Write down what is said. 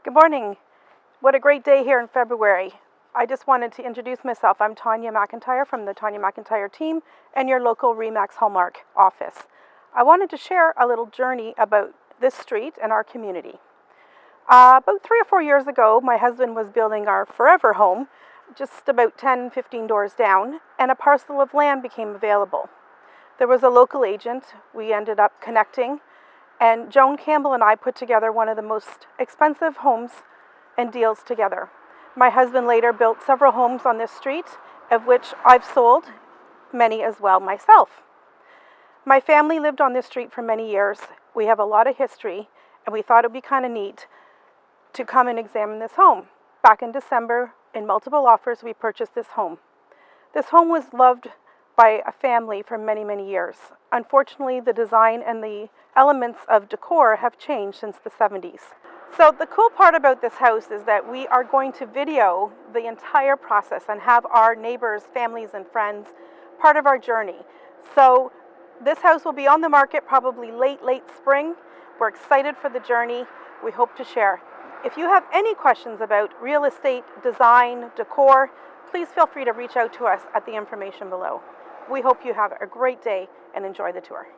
Good morning. What a great day here in February. I just wanted to introduce myself. I'm Tonya McIntyre from the Tonya McIntyre team and your local ReMax Hallmark office. I wanted to share a little journey about this street and our community. About 3 or 4 years ago, my husband was building our forever home just about 10-15 doors down, and a parcel of land became available. There was a local agent. We ended up connecting, and Joan Campbell and I put together one of the most expensive homes and deals together. My husband later built several homes on this street, of which I've sold many as well myself. My family lived on this street for many years. We have a lot of history, and we thought it would be kind of neat to come and examine this home. Back in December, in multiple offers, we purchased this home. This home was loved by a family for many, many years. Unfortunately, the design and the elements of decor have changed since the 70s. So the cool part about this house is that we are going to video the entire process and have our neighbors, families, and friends part of our journey. So this house will be on the market probably late spring. We're excited for the journey. We hope to share. If you have any questions about real estate, design, decor, please feel free to reach out to us at the information below. We hope you have a great day and enjoy the tour.